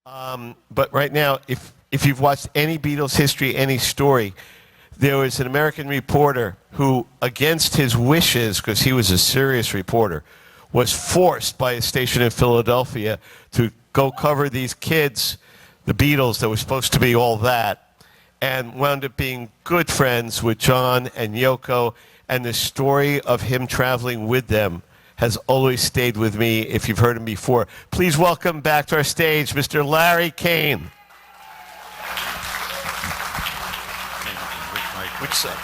But right now, if you've watched any Beatles history, any story, there was an American reporter who, against his wishes, because he was a serious reporter, was forced by a station in Philadelphia to go cover these kids, the Beatles, that were supposed to be all that, and wound up being good friends with John and Yoko, and the story of him traveling with them has always stayed with me, if you've heard him before. Please welcome back to our stage, Mr. Larry Kayne. Which side?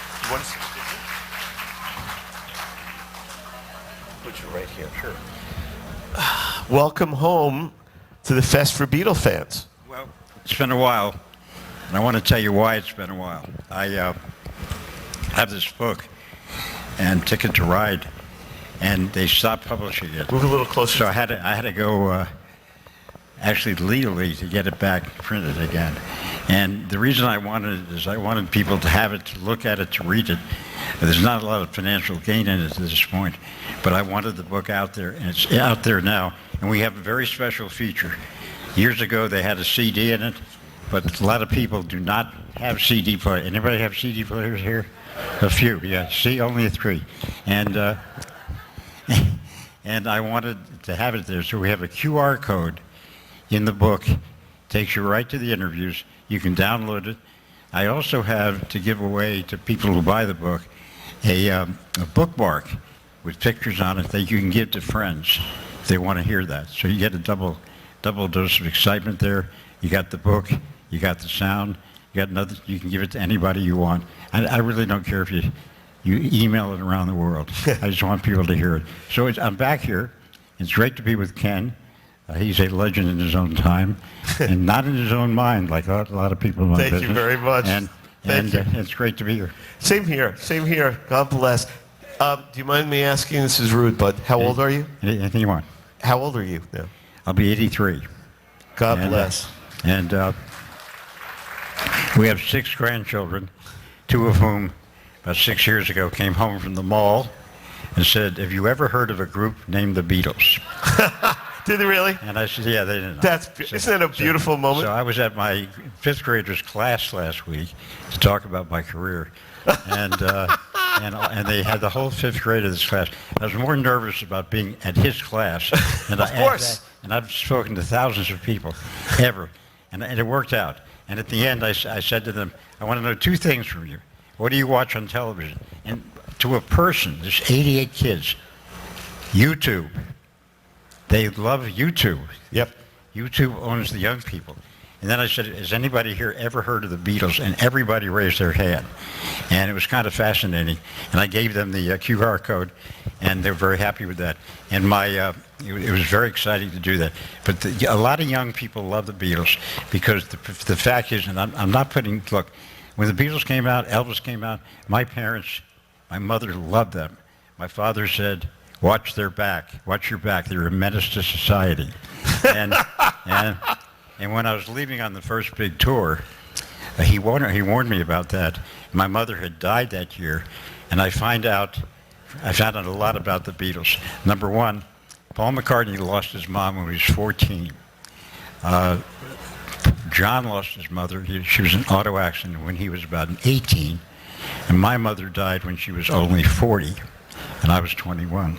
Put you right here. Sure. Welcome home to the Fest for Beatle fans. Well, it's been a while, and I want to tell you why it's been a while. I have this book, and Ticket to Ride, and they stopped publishing it. Move a little closer. So I had to go actually legally to get it back printed again. And the reason I wanted it is I wanted people to have it, to look at it, to read it. There's not a lot of financial gain in it at this point, but I wanted the book out there, and it's out there now. And we have a very special feature. Years ago, they had a CD in it, but a lot of people do not have CD players. Anybody have CD players here? A few, yeah. See, only 3. And and I wanted to have it there, so we have a QR code in the book. Takes you right to the interviews. You can download it. I also have, to give away to people who buy the book, a bookmark with pictures on it that you can give to friends if they want to hear that. So you get a double dose of excitement there. You got the book, you got the sound, you got another. You can give it to anybody you want. I really don't care if you email it around the world. I just want people to hear it. So I'm back here. It's great to be with Ken. He's a legend in his own time, and not in his own mind, like a lot of people in my business. Thank you very much. And it's great to be here. Same here. Same here. God bless. Do you mind me asking? This is rude, but how old are you? Anything you want. How old are you now? I'll be 83. God bless. And we have 6 grandchildren, 2 of whom, about 6 years ago, came home from the mall and said, "Have you ever heard of a group named the Beatles?" Did they really? And I said, yeah, they didn't know. Isn't that a beautiful moment? So I was at my 5th graders class last week to talk about my career. And they had the whole 5th grade of this class. I was more nervous about being at his class. And of course. And I've spoken to thousands of people, ever. And it worked out. And at the end, I said to them, I want to know 2 things from you. What do you watch on television? And to a person, there's 88 kids, YouTube. They love YouTube. Yep. YouTube owns the young people. And then I said, has anybody here ever heard of the Beatles? And everybody raised their hand. And it was kind of fascinating. And I gave them the QR code, and they were very happy with that. And it was very exciting to do that. But a lot of young people love the Beatles because the fact is, and I'm not putting, look, when the Beatles came out, Elvis came out, my parents, my mother loved them. My father said, watch their back. Watch your back. They're a menace to society. And when I was leaving on the first big tour, he warned me about that. My mother had died that year, and I found out a lot about the Beatles. Number one, Paul McCartney lost his mom when he was 14. John lost his mother. She was in an auto accident when he was about 18. And my mother died when she was only 40. And I was 21.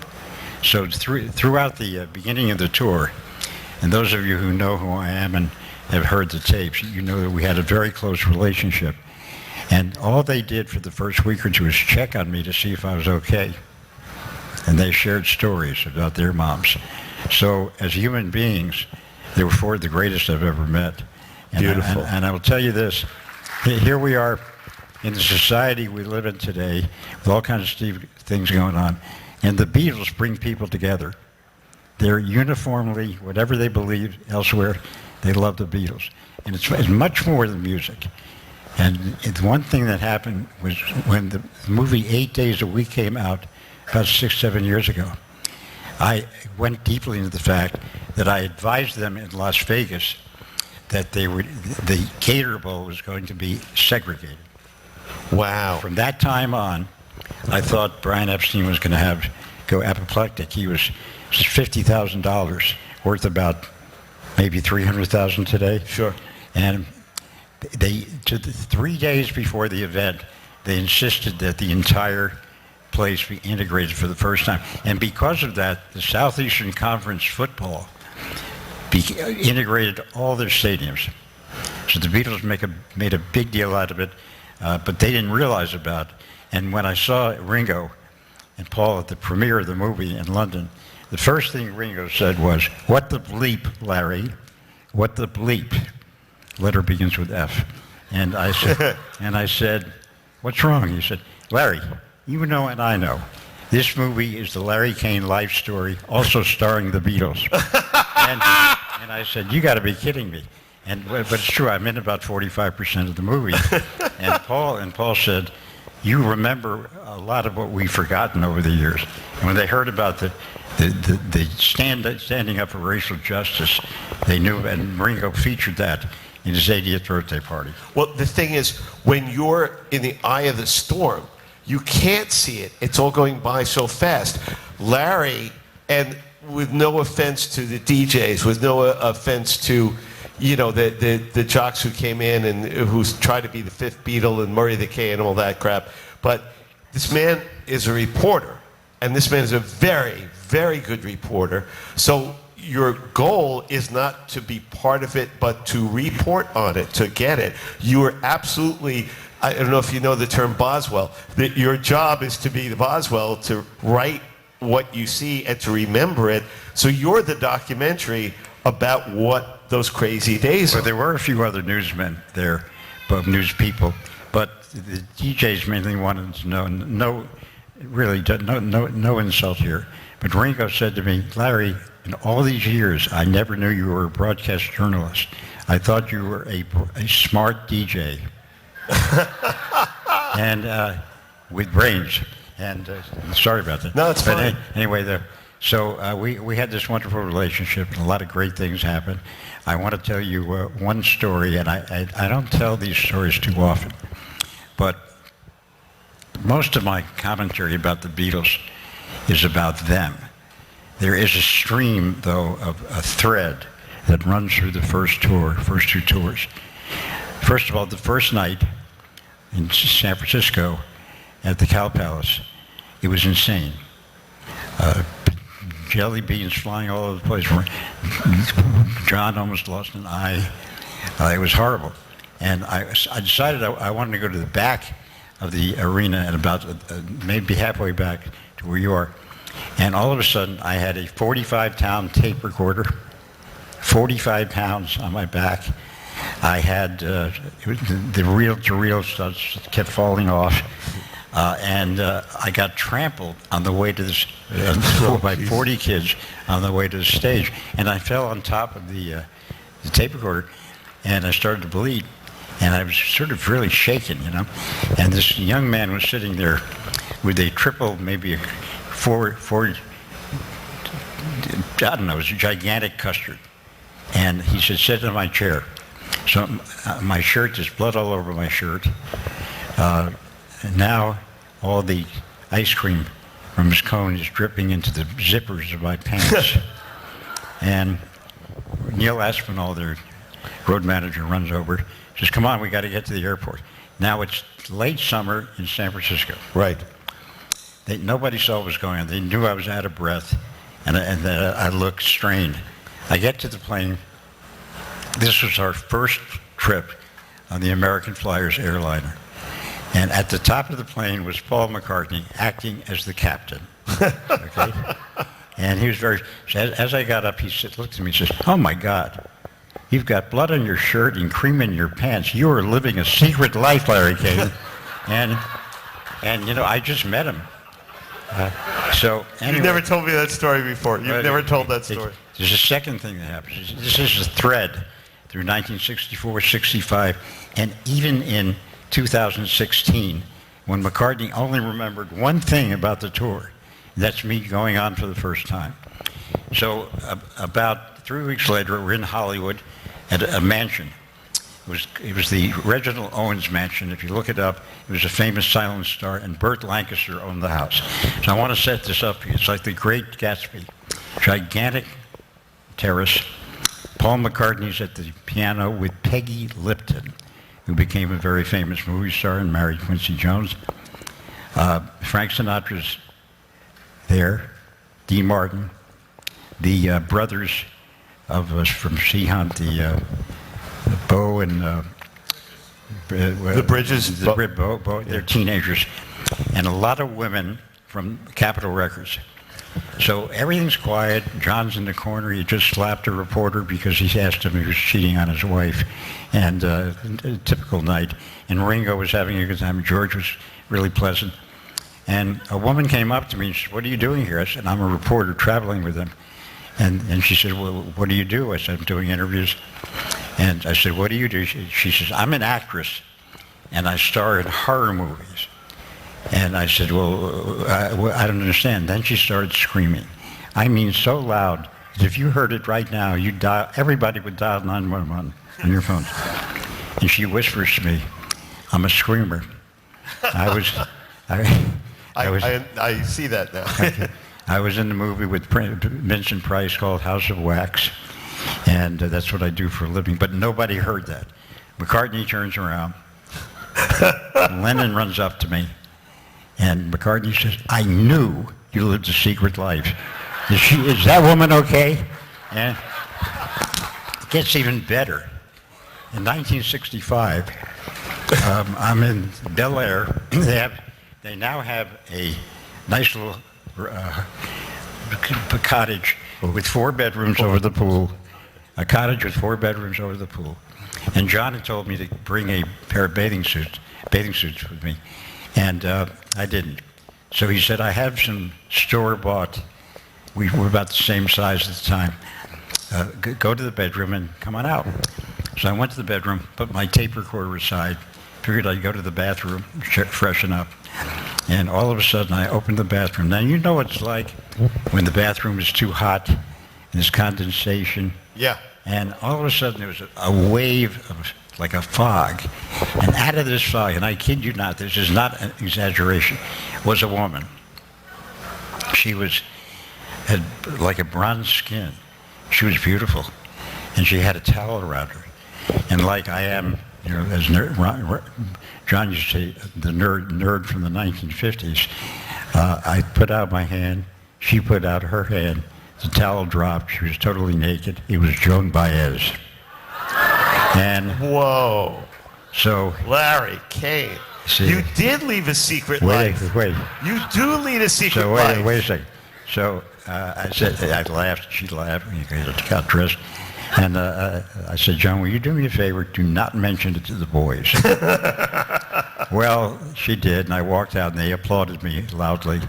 So throughout the beginning of the tour, and those of you who know who I am and have heard the tapes, you know that we had a very close relationship. And all they did for the first week or 2 was check on me to see if I was okay. And they shared stories about their moms. So as human beings, they were 4 of the greatest I've ever met. And Beautiful. And I will tell you this, here we are in the society we live in today, with all kinds of things going on, and the Beatles bring people together. They're uniformly, whatever they believe elsewhere, they love the Beatles. And it's much more than music. And it's one thing that happened was when the movie 8 Days a Week came out about 6, 7 years ago, I went deeply into the fact that I advised them in Las Vegas that the Gator Bowl was going to be segregated. Wow. From that time on, I thought Brian Epstein was going to go apoplectic. He was $50,000, worth about $1 maybe 300,000 today. Sure. And 3 days before the event, they insisted that the entire place be integrated for the first time. And because of that, the Southeastern Conference football integrated all their stadiums. So the Beatles made a big deal out of it, but they didn't realize about it. And when I saw Ringo and Paul at the premiere of the movie in London, the first thing Ringo said was, "What the bleep, Larry? What the bleep?" Letter begins with F. And I said, "What's wrong?" He said, "Larry, you know and I know. This movie is the Larry Kayne life story, also starring the Beatles." and I said, "You got to be kidding me." But it's true. I'm in about 45% of the movie. And Paul said, "You remember a lot of what we've forgotten over the years." And when they heard about the standing up for racial justice, they knew, and Ringo featured that in his 80th birthday party. Well, the thing is, when you're in the eye of the storm, you can't see it. It's all going by so fast. Larry, and with no offense to the DJs, with no offense to, you know, the jocks who came in and who tried to be the fifth Beatle and Murray the K and all that crap, but this man is a reporter, and this man is a very, very good reporter. So your goal is not to be part of it, but to report on it, to get it. You are absolutely, I don't know if you know the term Boswell, that your job is to be the Boswell, to write what you see and to remember it. So you're the documentary about what those crazy days are. Well, there were a few other newsmen there, but news people, but the DJs mainly wanted to know, no insult here, but Ringo said to me, "Larry, in all these years, I never knew you were a broadcast journalist. I thought you were a smart DJ." And with brains. And sorry about that. No, it's fine. But anyway, so we had this wonderful relationship, and a lot of great things happened. I want to tell you one story, and I don't tell these stories too often, but most of my commentary about the Beatles is about them. There is a stream, though, of a thread that runs through the first two tours. First of all, the first night in San Francisco at the Cow Palace, it was insane. Jelly beans flying all over the place. John almost lost an eye. It was horrible. And I decided I wanted to go to the back of the arena and about maybe halfway back to where you are. And all of a sudden, I had a 45-pound tape recorder, 45 pounds on my back. I had the reel-to-reel stuff kept falling off. And I got trampled on the way to this by 40 kids on the way to the stage, and I fell on top of the tape recorder, and I started to bleed, and I was sort of really shaken, you know. And this young man was sitting there with a triple, maybe a four, I don't know, it was a gigantic custard, and he said, "Sit in my chair." So my shirt, there's blood all over my shirt. And now all the ice cream from his cone is dripping into the zippers of my pants. And Neil Aspinall, their road manager, runs over, says, "Come on, we got to get to the airport." Now it's late summer in San Francisco. Right. Nobody saw what was going on. They knew I was out of breath, and I looked strained. I get to the plane. This was our first trip on the American Flyers airliner. And at the top of the plane was Paul McCartney acting as the captain. Okay? And he was as I got up, he looked at me and says, "Oh my God, you've got blood on your shirt and cream in your pants. You are living a secret life, Larry Kayne." And you know, I just met him. So anyway. You've never told me that story before. You've never told that story. There's a second thing that happens. This is a thread through 1964, 65, and even in 2016, when McCartney only remembered one thing about the tour. That's me going on for the first time. So about 3 weeks later, we're in Hollywood at a mansion. It was the Reginald Owens mansion. If you look it up, it was a famous silent star, and Burt Lancaster owned the house. So I want to set this up. It's like the Great Gatsby. Gigantic terrace, Paul McCartney's at the piano with Peggy Lipton, who became a very famous movie star and married Quincy Jones. Frank Sinatra's there, Dean Martin, the brothers of us from Sea Hunt, the Bo and The Bridges. Bo, they're teenagers, and a lot of women from Capitol Records. So everything's quiet. John's in the corner. He just slapped a reporter because he asked him if he was cheating on his wife. And a typical night. And Ringo was having a good time. George was really pleasant. And a woman came up to me and said, "What are you doing here?" I said, "I'm a reporter traveling with him." And she said, "Well, what do you do?" I said, "I'm doing interviews." And I said, "What do you do?" She says, "I'm an actress, and I star in horror movies." And I said, well, I don't understand. Then she started screaming. I mean, so loud that if you heard it right now, everybody would dial 911 on your phones. And she whispers to me, "I'm a screamer." I see that now. I was in the movie with Vincent Price called House of Wax, and that's what I do for a living. But nobody heard that. McCartney turns around. Lennon runs up to me. And McCartney says, "I knew you lived a secret life. Is that woman okay?" And it gets even better. In 1965, I'm in Bel Air. They now have a nice little cottage with 4 bedrooms over the pool. A cottage with 4 bedrooms over the pool. And John had told me to bring a pair of bathing suits with me. And I didn't. So he said, "I have some store-bought." We were about the same size at the time. Go to the bedroom and come on out. So I went to the bedroom, put my tape recorder aside, figured I'd go to the bathroom, freshen up. And all of a sudden, I opened the bathroom. Now, you know what it's like when the bathroom is too hot and there's condensation. Yeah. And all of a sudden, there was a wave of like a fog. And out of this fog, and I kid you not, this is not an exaggeration, was a woman. She had like a bronze skin. She was beautiful. And she had a towel around her. And like I am, you know, as John used to say, the nerd from the 1950s, I put out my hand, she put out her hand, the towel dropped, she was totally naked. It was Joan Baez. And whoa. So Larry, Kayne, you did leave a secret life. Wait. You do lead a secret life. So wait a second. So I said, I laughed, she laughed, I got dressed. And I said, "John, will you do me a favor? Do not mention it to the boys." Well, she did, and I walked out, and they applauded me loudly.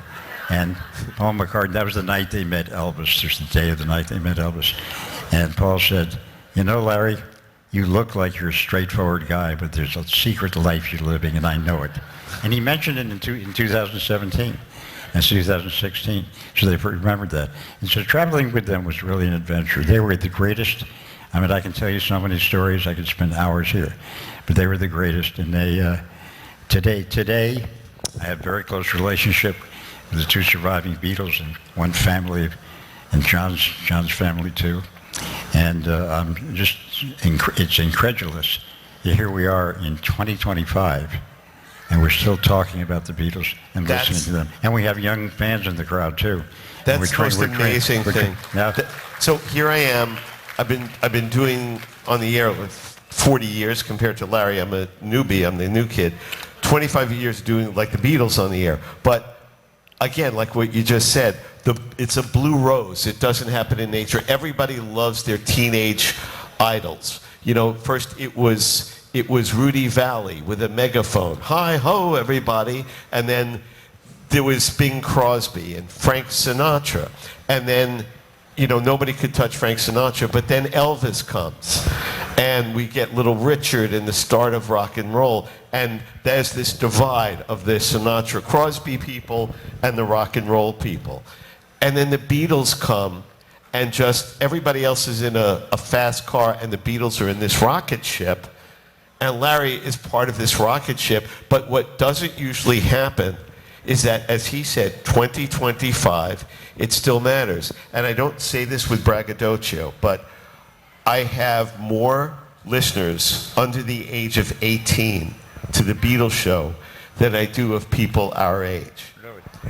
And Paul McCartney, that was the night they met Elvis. There's the day of the night they met Elvis. And Paul said, "You know, Larry, you look like you're a straightforward guy, but there's a secret life you're living, and I know it." And he mentioned it in 2017 and 2016, so they remembered that. And so traveling with them was really an adventure. They were the greatest. I mean, I can tell you so many stories. I could spend hours here, but they were the greatest. And they today, I have a very close relationship with the 2 surviving Beatles and one family, and John's family too. And I'm just, it's incredulous. Here we are in 2025, and we're still talking about the Beatles and listening to them. And we have young fans in the crowd too. That's the most amazing thing. So here I am. I've been doing on the air with 40 years compared to Larry. I'm a newbie. I'm the new kid. 25 years doing like the Beatles on the air. But again, like what you just said, it's a blue rose. It doesn't happen in nature. Everybody loves their teenage idols. You know, first it was Rudy Valley with a megaphone. Hi ho, everybody. And then there was Bing Crosby and Frank Sinatra. And then, you know, nobody could touch Frank Sinatra. But then Elvis comes. And we get Little Richard and the start of rock and roll. And there's this divide of the Sinatra Crosby people and the rock and roll people. And then the Beatles come, and just everybody else is in a fast car, and the Beatles are in this rocket ship. And Larry is part of this rocket ship. But what doesn't usually happen is that, as he said, 2025, it still matters. And I don't say this with braggadocio, but I have more listeners under the age of 18 to the Beatles show than I do of people our age.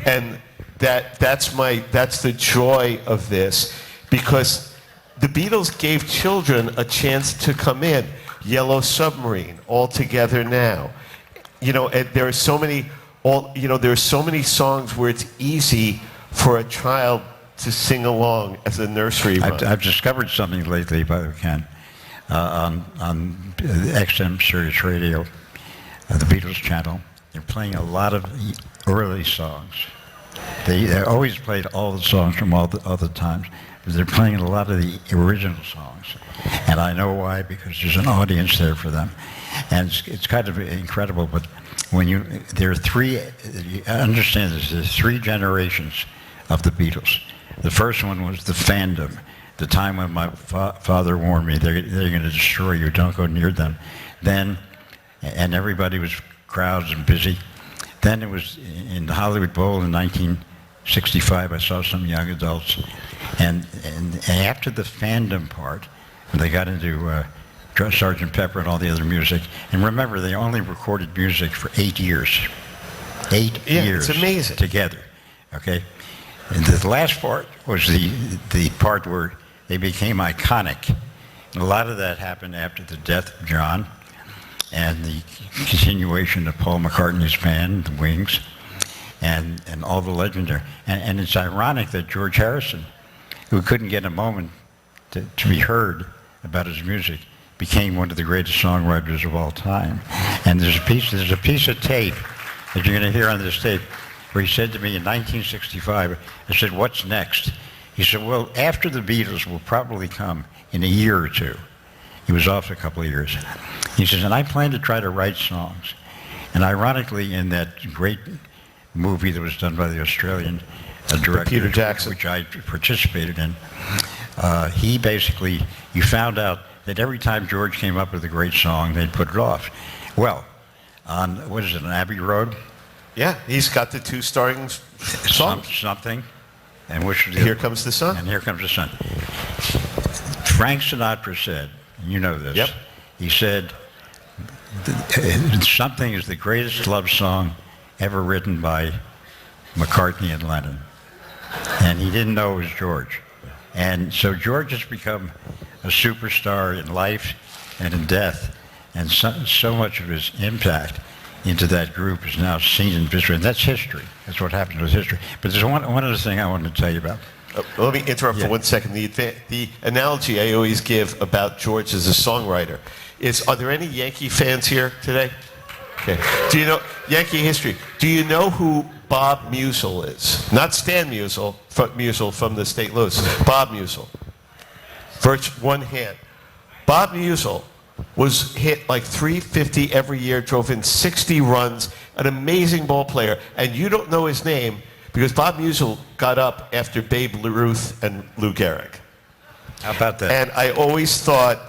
And that's the joy of this, because the Beatles gave children a chance to come in. Yellow Submarine, All Together Now. And there are so many songs where it's easy for a child to sing along as a nursery rhyme. I've discovered something lately, by the way, Ken, on XM Sirius Radio, the Beatles channel. They're playing a lot of early songs. They always played all the songs from all the other times, but they're playing a lot of the original songs. And I know why, because there's an audience there for them. And it's kind of incredible, but there are three, you understand this, there's three generations of the Beatles. The first one was the fandom, the time when my father warned me, they're going to destroy you, don't go near them. Then, and everybody was crowds and busy. Then it was in the Hollywood Bowl in 1965, I saw some young adults. And after the fandom part, they got into Sgt. Pepper and all the other music. And remember, they only recorded music for 8 years. 8 years. It's amazing. Together, okay? And the last part was the part where they became iconic. And a lot of that happened after the death of John and the continuation of Paul McCartney's band, the Wings, and all the legendary. And it's ironic that George Harrison, who couldn't get a moment to be heard about his music, became one of the greatest songwriters of all time. And there's a piece of tape that you're going to hear on this tape where he said to me in 1965, I said, "What's next?" He said, "Well, after the Beatles will probably come in a year or two." He was off a couple of years. He says, "And I plan to try to write songs." And ironically, in that great movie that was done by the Australian director, Peter Jackson, which I participated in, you found out that every time George came up with a great song, they'd put it off. Well, on, on Abbey Road? Yeah, he's got the two starring songs. Something. And which was Here Comes the Sun. And Here Comes the Sun. Frank Sinatra said, and you know this, Yep. He said, "Something is the greatest love song ever written by McCartney and Lennon." And he didn't know it was George. And so George has become a superstar in life and in death. And so much of his impact into that group is now seen in history. And that's history. That's what happens with history. But there's one other thing I wanted to tell you about. Let me interrupt for 1 second. The analogy I always give about George as a songwriter is, are there any Yankee fans here today? Okay. Do you know Yankee history? Do you know who Bob Musial is? Not Stan Musial from the St. Louis. Bob Musial. One hand. Bob Musial was hit like 350 every year, drove in 60 runs, an amazing ball player, and you don't know his name because Bob Musial got up after Babe Ruth and Lou Gehrig. How about that? And I always thought,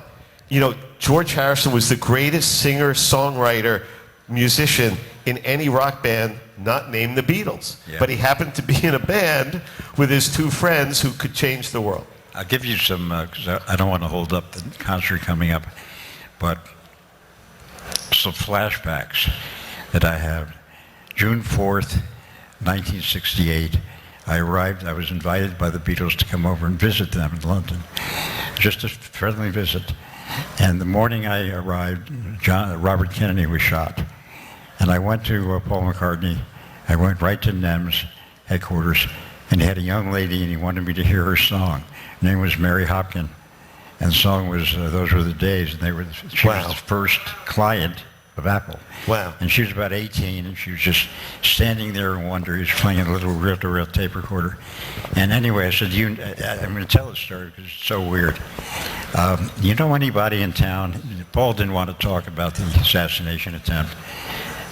George Harrison was the greatest singer, songwriter, musician in any rock band not named the Beatles. Yeah. But he happened to be in a band with his two friends who could change the world. I'll give you some, because I don't want to hold up the concert coming up, but some flashbacks that I have. June 4th, 1968, I arrived. I was invited by the Beatles to come over and visit them in London, just a friendly visit. And the morning I arrived, Robert Kennedy was shot. And I went to Paul McCartney. I went right to NEM's headquarters, and he had a young lady, and he wanted me to hear her song. Her name was Mary Hopkin, and the song was Those Were the Days, and she was the first client of Apple. Wow. And she was about 18, and she was just standing there in wonder. He was playing a little reel-to-reel tape recorder. And anyway, I said, I'm going to tell the story because it's so weird. You know anybody in town? Paul didn't want to talk about the assassination attempt.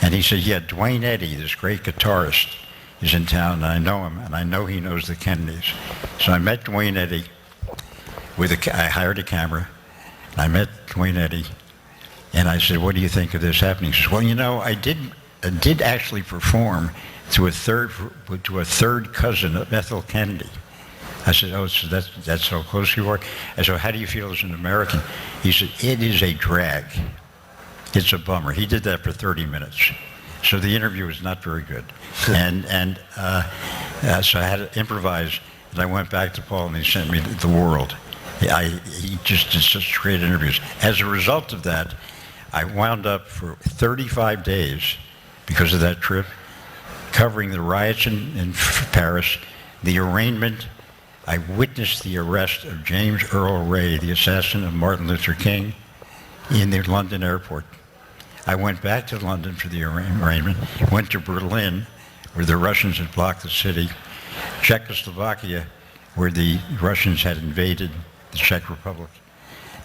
And he said, yeah, Dwayne Eddy, this great guitarist, is in town, and I know him, and I know he knows the Kennedys. So I met Dwayne Eddy. I hired a camera. I met Dwayne Eddy. And I said, what do you think of this happening? He says, well, I did actually perform to a third cousin of Ethel Kennedy. I said, oh, so that's so close you are? I said, how do you feel as an American? He said, it is a drag. It's a bummer. He did that for 30 minutes. So the interview was not very good. So I had to improvise, and I went back to Paul, and he sent me The World. He just did such great interviews. As a result of that, I wound up for 35 days, because of that trip, covering the riots in Paris, the arraignment. I witnessed the arrest of James Earl Ray, the assassin of Martin Luther King, in the London airport. I went back to London for the arraignment, went to Berlin, where the Russians had blocked the city, Czechoslovakia, where the Russians had invaded the Czech Republic,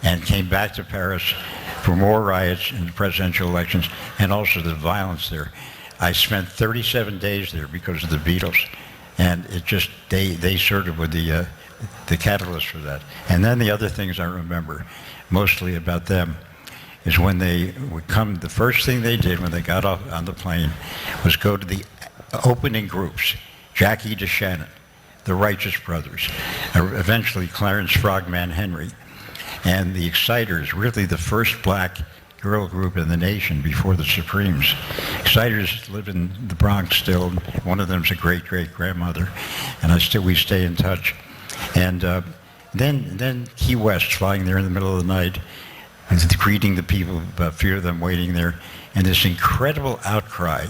and came back to Paris for more riots in the presidential elections and also the violence there. I spent 37 days there because of the Beatles, and it just, they sort of were the catalyst for that. And then the other things I remember mostly about them is when they would come, the first thing they did when they got off on the plane was go to the opening groups, Jackie DeShannon, the Righteous Brothers, eventually Clarence Frogman Henry, and the Exciters, really the first black girl group in the nation before the Supremes. Exciters live in the Bronx still. One of them's a great-great-grandmother, and we stay in touch. And then Key West, flying there in the middle of the night, and greeting the people, about fear of them waiting there, and this incredible outcry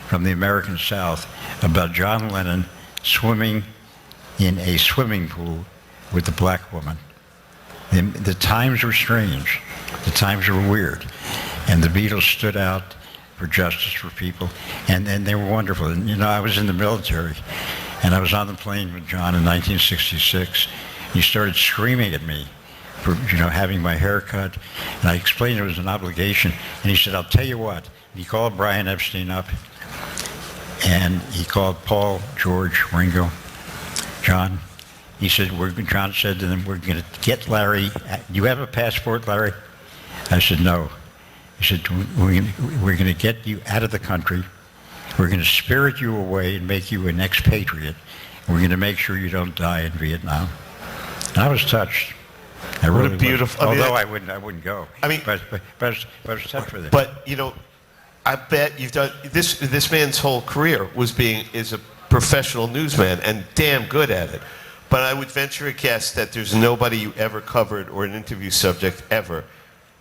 from the American South about John Lennon swimming in a swimming pool with a black woman. The times were strange. The times were weird. And the Beatles stood out for justice for people, and they were wonderful. And, you know, I was in the military, and I was on the plane with John in 1966. He started screaming at me for, you know, having my hair cut, and I explained it was an obligation, and he said, I'll tell you what. He called Brian Epstein up, and he called Paul, George, Ringo, John. He said, John said to them, we're going to get Larry. Do you have a passport, Larry? I said, no. He said, we're going to get you out of the country. We're going to spirit you away and make you an expatriate. We're going to make sure you don't die in Vietnam. And I was touched. I really What a beautiful. was. Although I wouldn't go. I mean, but I was touched for that. But you know, I bet you've done this. This man's whole career is a professional newsman and damn good at it. But I would venture a guess that there's nobody you ever covered or an interview subject ever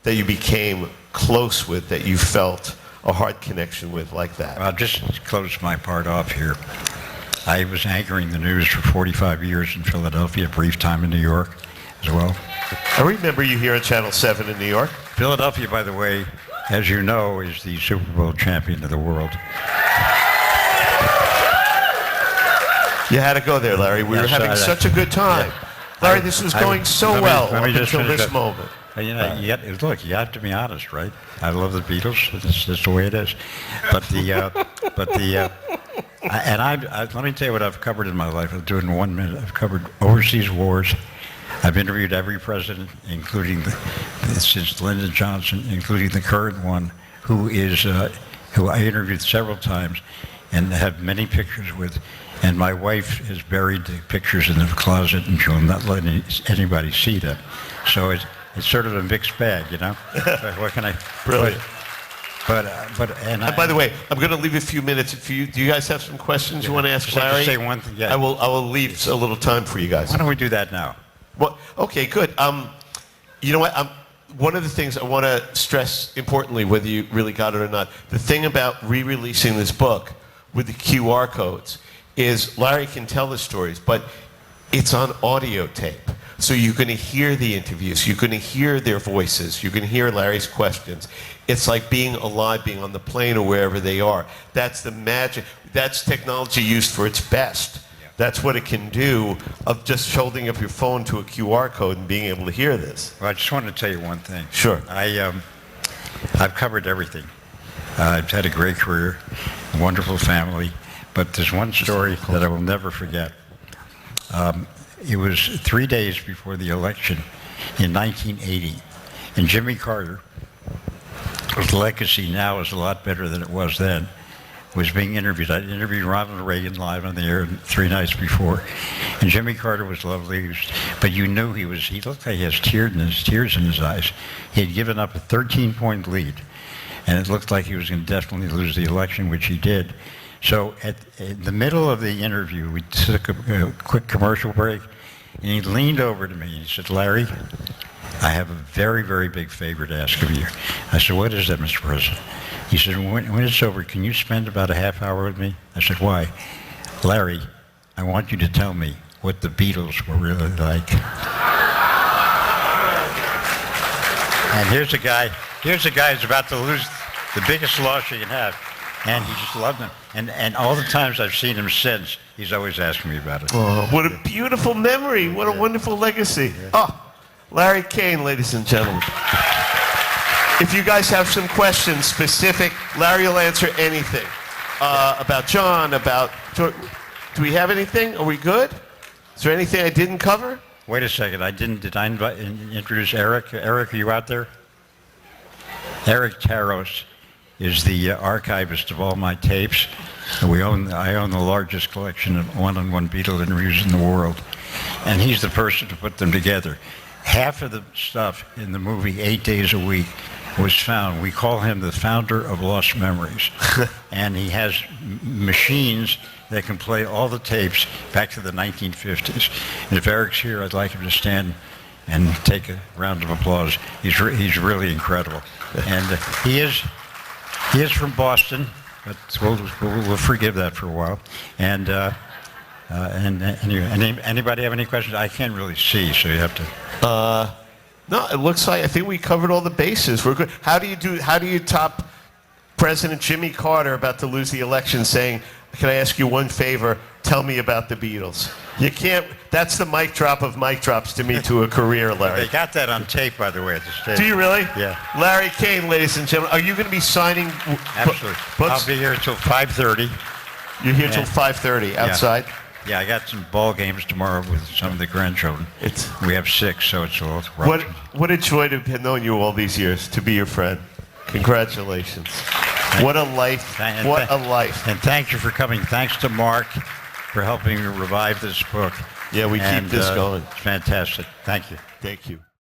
that you became close with, that you felt a heart connection with like that. I'll just close my part off here. I was anchoring the news for 45 years in Philadelphia, a brief time in New York as well. I remember you here on Channel 7 in New York. Philadelphia, by the way, as you know, is the Super Bowl champion of the world. You had to go there, Larry. We were having such a good time. Yeah. Larry, this was going so well up until this up. moment. You know, look, you have to be honest, right? I love the Beatles. That's the way it is. But let me tell you what I've covered in my life. I'll do it in 1 minute. I've covered overseas wars. I've interviewed every president, including since Lyndon Johnson, including the current one, who I interviewed several times, and have many pictures with. And my wife has buried the pictures in the closet, and she'll not let anybody see them. So it's sort of a mixed bag, you know. What can I? Brilliant. And by the way, I'm going to leave a few minutes. Do you guys have some questions you want to ask just have Larry? to say one thing. Yeah. I will leave a little time for you guys. Why don't we do that now? Well, okay, good. You know what? One of the things I want to stress importantly, whether you really got it or not, the thing about re-releasing this book with the QR codes is Larry can tell the stories, but it's on audio tape. So you're going to hear the interviews. You're going to hear their voices. You're going to hear Larry's questions. It's like being alive, being on the plane or wherever they are. That's the magic. That's technology used for its best. Yeah. That's what it can do of just holding up your phone to a QR code and being able to hear this. Well, I just wanted to tell you one thing. Sure. I've covered everything. I've had a great career, a wonderful family, but there's one story that I will never forget. It was 3 days before the election in 1980, and Jimmy Carter, whose legacy now is a lot better than it was then, was being interviewed. I interviewed Ronald Reagan live on the air 3 nights before, and Jimmy Carter was lovely, but you knew he looked like he has tears in his eyes. He had given up a 13-point lead, and it looked like he was going to definitely lose the election, which he did. So in the middle of the interview, we took a quick commercial break, and he leaned over to me and he said, "Larry, I have a very, very big favor to ask of you." I said, "What is that, Mr. President?" He said, when it's over, can you spend about a half hour with me? I said, "Why?" "Larry, I want you to tell me what the Beatles were really like." And here's a guy who's about to lose the biggest loss you can have. And he just loved them. And all the times I've seen him since, he's always asking me about it. Oh, what a beautiful memory. What a wonderful legacy. Yeah. Oh, Larry Kayne, ladies and gentlemen. If you guys have some questions specific, Larry will answer anything. About John, about George. Do we have anything? Are we good? Is there anything I didn't cover? Wait a second. Did I introduce Eric? Eric, are you out there? Eric Taros is the archivist of all my tapes. I own the largest collection of one-on-one Beatle interviews in the world. And he's the person to put them together. Half of the stuff in the movie 8 Days a Week was found. We call him the founder of lost memories. And he has machines that can play all the tapes back to the 1950s. And if Eric's here, I'd like him to stand and take a round of applause. He's really incredible. And he is from Boston, but we'll forgive that for a while. And anybody have any questions? I can't really see, so you have to. No, it looks like I think we covered all the bases. We're good. How do you top President Jimmy Carter about to lose the election saying, "Can I ask you one favor? Tell me about the Beatles"? You can't. That's the mic drop of mic drops to me to a career, Larry. They got that on tape, by the way, at the stage. Do you really? Yeah. Larry Kayne, ladies and gentlemen, are you going to be signing Absolutely. books? I'll be here until 5:30. You're here till 5:30 outside? Yeah, I got some ball games tomorrow with some of the grandchildren. We have 6, so it's a little rough. What a joy to have known you all these years, to be your friend. Congratulations. What a life. What a life. And thank you for coming. Thanks to Mark for helping me revive this book. Yeah, we keep this going. It's fantastic. Thank you. Thank you.